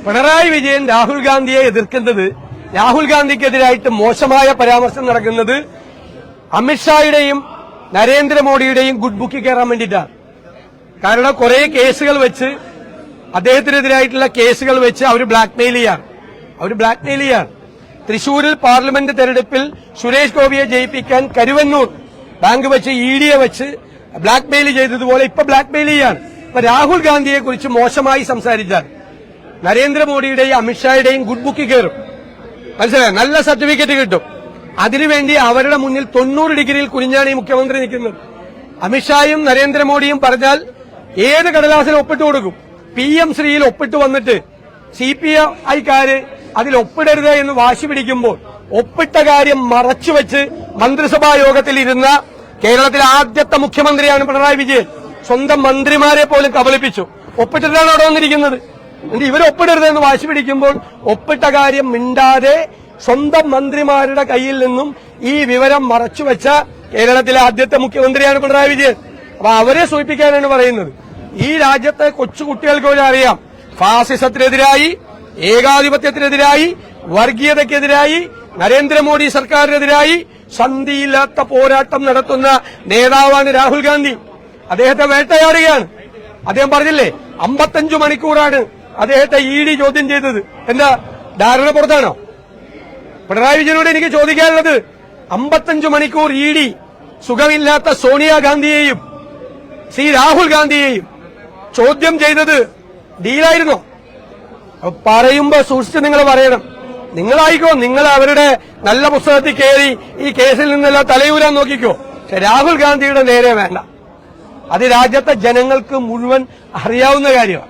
പിണറായി വിജയൻ രാഹുൽ ഗാന്ധിയെ എതിർക്കുന്നത്, രാഹുൽ ഗാന്ധിക്കെതിരായിട്ട് മോശമായ പരാമർശം നടക്കുന്നത് അമിത്ഷായുടെയും നരേന്ദ്രമോദിയുടെയും ഗുഡ് ബുക്കിൽ കയറാൻ വേണ്ടിയിട്ടാണ്. കാരണം കുറെ കേസുകൾ വെച്ച്, അദ്ദേഹത്തിനെതിരായിട്ടുള്ള കേസുകൾ വെച്ച് അവർ ബ്ലാക്ക്മെയിൽ ചെയ്യാണ്. തൃശൂരിൽ പാർലമെന്റ് തെരഞ്ഞെടുപ്പിൽ സുരേഷ് ഗോപിയെ ജയിപ്പിക്കാൻ കരുവന്നൂർ ബാങ്ക് വെച്ച് ഇഡിയെ വെച്ച് ബ്ലാക്ക്മെയിൽ ചെയ്തതുപോലെ ഇപ്പൊ ബ്ലാക്ക്മെയിൽ ചെയ്യാണ്. ഇപ്പൊ രാഹുൽ ഗാന്ധിയെ കുറിച്ച് മോശമായി സംസാരിച്ചാൽ നരേന്ദ്രമോദിയുടെയും അമിത്ഷായുടെയും ഗുഡ് ബുക്കിൽ കയറും. മനസ്സിലായോ? നല്ല സർട്ടിഫിക്കറ്റ് കിട്ടും. അതിനുവേണ്ടി അവരുടെ മുന്നിൽ 90 ഡിഗ്രിയിൽ കുനിഞ്ഞാണ് ഈ മുഖ്യമന്ത്രി നിൽക്കുന്നത്. അമിത്ഷായും നരേന്ദ്രമോദിയും പറഞ്ഞാൽ ഏത് കടലാസിൽ ഒപ്പിട്ട് കൊടുക്കും. PM ശ്രീയിൽ ഒപ്പിട്ട് വന്നിട്ട് CPIക്കാര് അതിൽ ഒപ്പിടരുത് എന്ന് വാശി പിടിക്കുമ്പോൾ ഒപ്പിട്ട കാര്യം മറച്ചുവെച്ച് മന്ത്രിസഭാ യോഗത്തിൽ ഇരുന്ന കേരളത്തിലെ ആദ്യത്തെ മുഖ്യമന്ത്രിയാണ് പിണറായി വിജയൻ. സ്വന്തം മന്ത്രിമാരെ പോലും കബളിപ്പിച്ചു. ഒപ്പിട്ടിട്ടാണ് അവിടെ വന്നിരിക്കുന്നത്. ഇവർ ഒപ്പിടരുത് എന്ന് വാശി പിടിക്കുമ്പോൾ ഒപ്പിട്ട കാര്യം മിണ്ടാതെ സ്വന്തം മന്ത്രിമാരുടെ കയ്യിൽ നിന്നും ഈ വിവരം മറച്ചുവെച്ച കേരളത്തിലെ ആദ്യത്തെ മുഖ്യമന്ത്രിയാണ് പിണറായി വിജയൻ. അപ്പൊ അവരെ സൂചിപ്പിക്കാനാണ് പറയുന്നത്. ഈ രാജ്യത്തെ കൊച്ചുകുട്ടികൾക്ക് പോലും അറിയാം, ഫാസിസത്തിനെതിരായി, ഏകാധിപത്യത്തിനെതിരായി, വർഗീയതയ്ക്കെതിരായി, നരേന്ദ്രമോദി സർക്കാരിനെതിരായി സന്ധിയില്ലാത്ത പോരാട്ടം നടത്തുന്ന നേതാവാണ് രാഹുൽ ഗാന്ധി. അദ്ദേഹത്തെ വേട്ടയാടുകയാണ്. അദ്ദേഹം പറഞ്ഞില്ലേ, 55 മണിക്കൂറാണ് അദ്ദേഹത്തെ ED ചോദ്യം ചെയ്തത്. എന്താ, ധാരണ പുറത്താണോ? പിണറായി വിജയനോട് എനിക്ക് ചോദിക്കാനുള്ളത്, 55 മണിക്കൂർ ED സുഖമില്ലാത്ത സോണിയാഗാന്ധിയെയും രാഹുൽ ഗാന്ധിയെയും ചോദ്യം ചെയ്തത് ഡീലായിരുന്നോ? പറയുമ്പോ സൂക്ഷിച്ച് നിങ്ങൾ പറയണം. നിങ്ങളായിക്കോ, നിങ്ങൾ അവരുടെ നല്ല പുസ്തകത്തിൽ കയറി ഈ കേസിൽ നിന്നെല്ലാം തലയൂരാൻ നോക്കിക്കോ. പക്ഷെ രാഹുൽ ഗാന്ധിയുടെ നേരെ വേണ്ട. അത് രാജ്യത്തെ ജനങ്ങൾക്ക് മുഴുവൻ അറിയാവുന്ന കാര്യമാണ്.